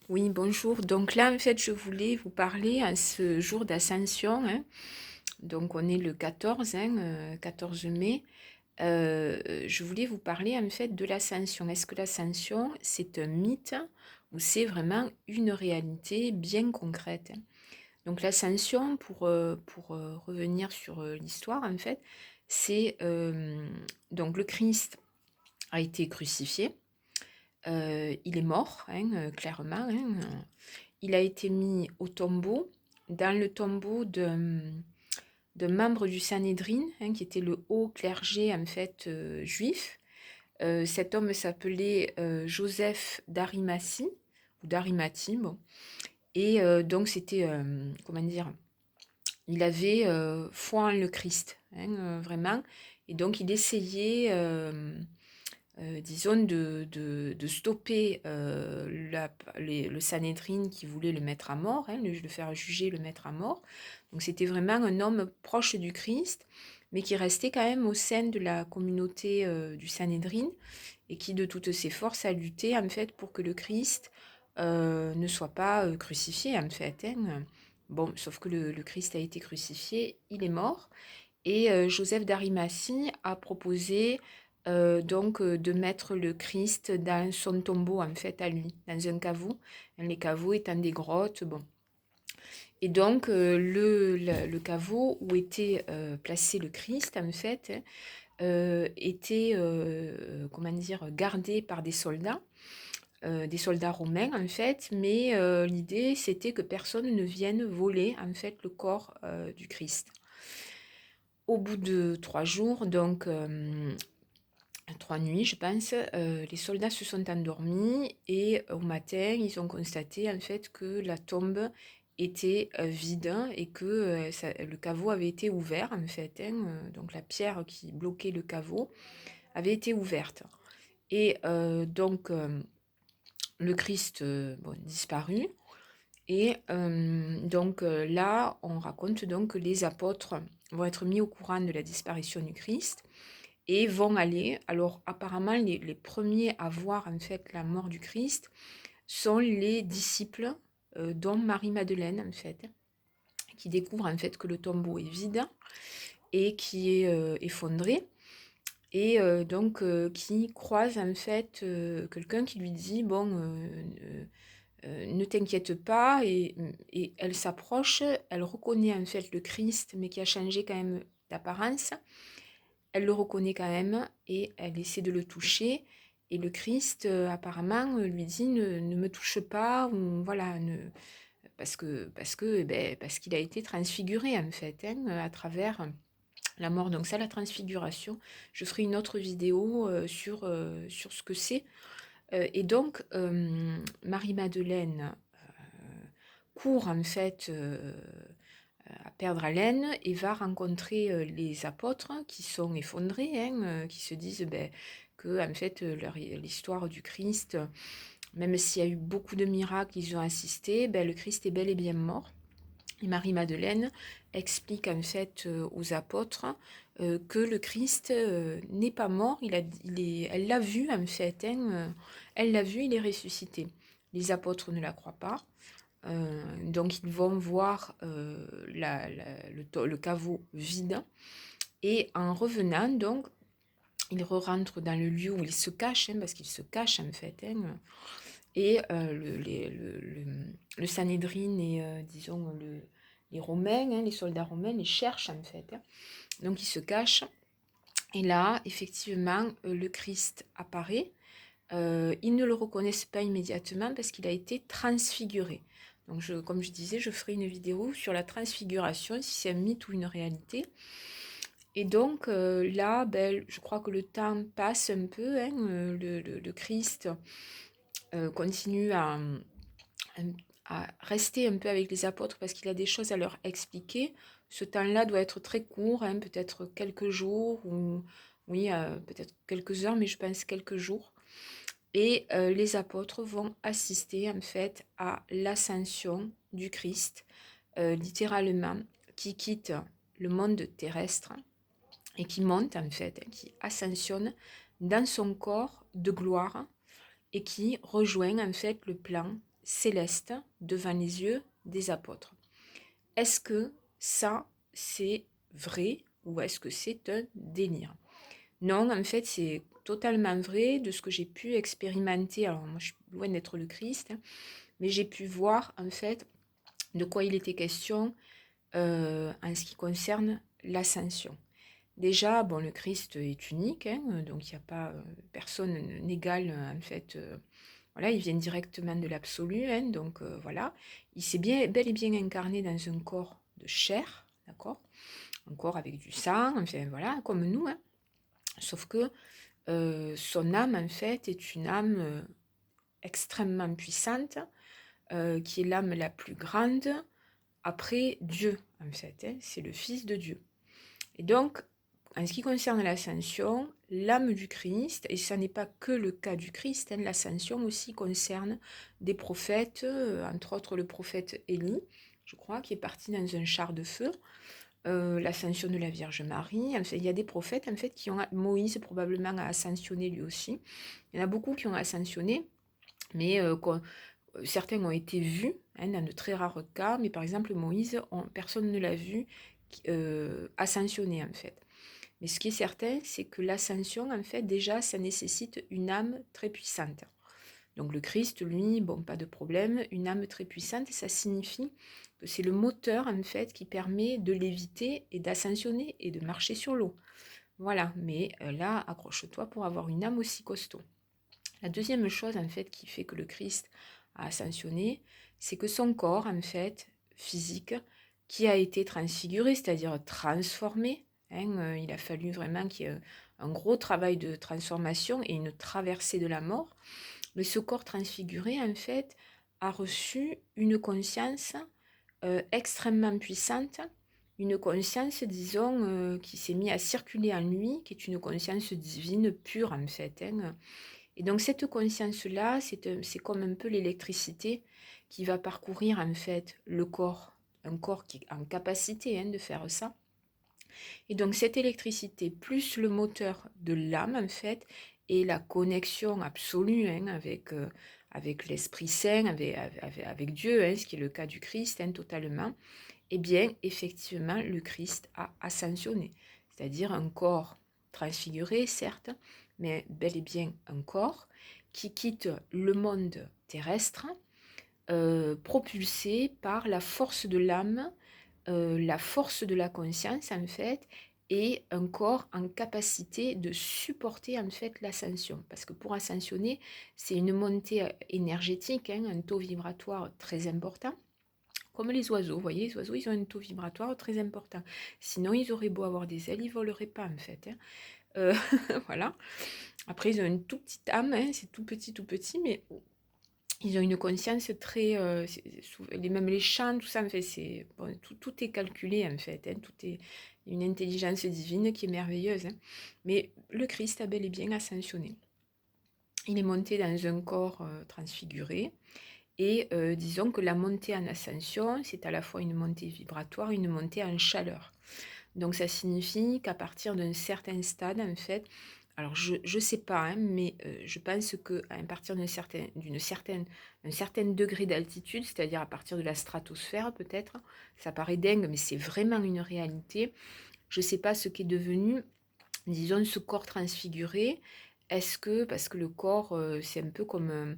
Oui, bonjour. Donc là, en fait, je voulais vous parler à ce jour d'Ascension, hein. Donc on est le 14, 14 mai. Je voulais vous parler en fait de l'Ascension. Est-ce que l'Ascension, c'est un mythe ou c'est vraiment une réalité bien concrète, hein? Donc l'Ascension, pour revenir sur l'histoire, en fait, c'est donc le Christ a été crucifié. Il est mort, hein, clairement, hein. Il a été mis au tombeau, dans le tombeau d'un membre du Sanhédrin, hein, qui était le haut clergé en fait juif. Cet homme s'appelait Joseph d'Arimathie, ou d'Arimathie, bon. Et donc c'était, comment dire, il avait foi en le Christ, hein, vraiment. Et donc il essayait, disons, de stopper le Sanhédrin qui voulait le mettre à mort, hein, le faire juger, le mettre à mort. Donc c'était vraiment un homme proche du Christ, mais qui restait quand même au sein de la communauté du Sanhédrin et qui de toutes ses forces a lutté en fait pour que le Christ ne soit pas crucifié en fait, hein. Bon, sauf que le Christ a été crucifié, il est mort. Et Joseph d'Arimathie a proposé donc de mettre le Christ dans son tombeau, en fait, à lui, dans un caveau. Les caveaux étant des grottes, bon. Et donc, le caveau où était placé le Christ, en fait, était, comment dire, gardé par des soldats romains, en fait. Mais l'idée, c'était que personne ne vienne voler, en fait, le corps du Christ. Au bout de 3 jours, donc 3 nuits, je pense, les soldats se sont endormis et au matin, ils ont constaté en fait que la tombe était vide et que le caveau avait été ouvert en fait, hein, donc la pierre qui bloquait le caveau avait été ouverte. Et donc le Christ bon, disparu. Et donc là, on raconte donc que les apôtres vont être mis au courant de la disparition du Christ et vont aller. Alors apparemment, les premiers à voir en fait la mort du Christ sont les disciples, dont Marie-Madeleine en fait, qui découvrent en fait que le tombeau est vide et qui est effondré. Et donc qui croise en fait quelqu'un qui lui dit, bon, ne t'inquiète pas, et elle s'approche, elle reconnaît en fait le Christ, mais qui a changé quand même d'apparence. Elle le reconnaît quand même et elle essaie de le toucher. Et le Christ, apparemment, lui dit ne me touche pas, ou voilà, parce qu'il a été transfiguré en fait, hein, à travers la mort. Donc ça, la transfiguration, je ferai une autre vidéo sur ce que c'est. Et donc, Marie-Madeleine court en fait à perdre haleine et va rencontrer les apôtres qui sont effondrés, hein, qui se disent que en fait l'histoire du Christ, même s'il y a eu beaucoup de miracles, ils ont assisté, le Christ est bel et bien mort. Et Marie-Madeleine explique en fait aux apôtres que le Christ n'est pas mort, elle l'a vu en fait, hein, elle l'a vu, il est ressuscité. Les apôtres ne la croient pas. Donc ils vont voir le caveau vide et en revenant, donc, ils rentrent dans le lieu où il se cache, hein, parce qu'il se cache en fait, hein, et le Sanhédrin et disons les Romains, hein, les soldats romains les cherchent en fait, hein. Donc ils se cachent et là effectivement le Christ apparaît. Ils ne le reconnaissent pas immédiatement parce qu'il a été transfiguré. Donc, comme je disais, je ferai une vidéo sur la transfiguration, si c'est un mythe ou une réalité. Et donc, là, je crois que le temps passe un peu, hein, le Christ continue à rester un peu avec les apôtres parce qu'il a des choses à leur expliquer. Ce temps-là doit être très court, hein, peut-être quelques jours, ou oui, peut-être quelques heures, mais je pense quelques jours. Et les apôtres vont assister en fait à l'ascension du Christ, littéralement, qui quitte le monde terrestre et qui monte en fait, hein, qui ascensionne dans son corps de gloire et qui rejoint en fait le plan céleste devant les yeux des apôtres. Est-ce que ça, c'est vrai ou est-ce que c'est un délire? Non, en fait, c'est totalement vrai de ce que j'ai pu expérimenter. Alors, moi, je suis loin d'être le Christ, hein, mais j'ai pu voir, en fait, de quoi il était question en ce qui concerne l'ascension. Déjà, bon, le Christ est unique, hein, donc il n'y a pas personne n'égale, en fait. Voilà, il vient directement de l'absolu, hein, donc voilà. Il s'est bel et bien incarné dans un corps de chair, d'accord? Un corps avec du sang, enfin voilà, comme nous, hein. Sauf que son âme, en fait, est une âme extrêmement puissante, qui est l'âme la plus grande après Dieu, en fait, hein. C'est le Fils de Dieu. Et donc, en ce qui concerne l'ascension, l'âme du Christ, et ça n'est pas que le cas du Christ, hein, l'ascension aussi concerne des prophètes, entre autres le prophète Élie, je crois, qui est parti dans un char de feu, l'ascension de la Vierge Marie. Enfin, il y a des prophètes, en fait, qui ont... Moïse, probablement, a ascensionné lui aussi. Il y en a beaucoup qui ont ascensionné, mais certains ont été vus, hein, dans de très rares cas, mais par exemple, Moïse, personne ne l'a vu ascensionner, en fait. Mais ce qui est certain, c'est que l'ascension, en fait, déjà, ça nécessite une âme très puissante. Donc le Christ, lui, bon, pas de problème, une âme très puissante, ça signifie que c'est le moteur, en fait, qui permet de léviter et d'ascensionner et de marcher sur l'eau. Voilà, mais là, accroche-toi pour avoir une âme aussi costaud. La deuxième chose, en fait, qui fait que le Christ a ascensionné, c'est que son corps, en fait, physique, qui a été transfiguré, c'est-à-dire transformé, hein, il a fallu vraiment qu'il y ait un gros travail de transformation et une traversée de la mort. Mais ce corps transfiguré, en fait, a reçu une conscience extrêmement puissante, une conscience, disons, qui s'est mise à circuler en lui, qui est une conscience divine pure, en fait, hein. Et donc cette conscience-là, c'est comme un peu l'électricité qui va parcourir, en fait, le corps, un corps qui est en capacité, hein, de faire ça. Et donc cette électricité, plus le moteur de l'âme, en fait, et la connexion absolue, hein, avec l'Esprit Saint, avec Dieu, hein, ce qui est le cas du Christ, hein, totalement, eh bien, effectivement, le Christ a ascensionné. C'est-à-dire un corps transfiguré, certes, mais bel et bien un corps qui quitte le monde terrestre, propulsé par la force de l'âme, la force de la conscience, en fait, et un corps en capacité de supporter, en fait, l'ascension. Parce que pour ascensionner, c'est une montée énergétique, hein, un taux vibratoire très important. Comme les oiseaux, vous voyez, les oiseaux, ils ont un taux vibratoire très important. Sinon, ils auraient beau avoir des ailes, ils ne voleraient pas, en fait, hein. Euh, voilà. Après, ils ont une toute petite âme, hein, c'est tout petit, mais ils ont une conscience très... même les chants, tout ça, en fait, bon, tout est calculé, en fait, hein, tout est une intelligence divine qui est merveilleuse, hein. Mais le Christ a bel et bien ascensionné. Il est monté dans un corps transfiguré. Et disons que la montée en ascension, c'est à la fois une montée vibratoire, une montée en chaleur. Donc ça signifie qu'à partir d'un certain stade, en fait, alors je ne sais pas, hein, mais je pense qu'à partir d'un certain degré d'altitude, c'est-à-dire à partir de la stratosphère peut-être, ça paraît dingue, mais c'est vraiment une réalité. Je ne sais pas ce qu'est devenu, disons, ce corps transfiguré. Est-ce que, parce que le corps, c'est un peu comme...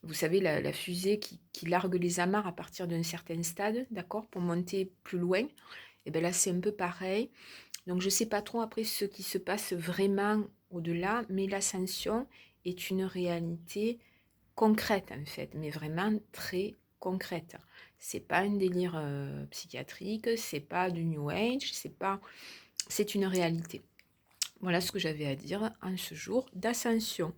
vous savez, la fusée qui largue les amarres à partir d'un certain stade, d'accord, pour monter plus loin. Et bien là, c'est un peu pareil. Donc, je ne sais pas trop après ce qui se passe vraiment au-delà, mais l'ascension est une réalité concrète, en fait, mais vraiment très concrète. C'est pas un délire psychiatrique, c'est pas du New Age, c'est une réalité. Voilà ce que j'avais à dire en ce jour d'ascension.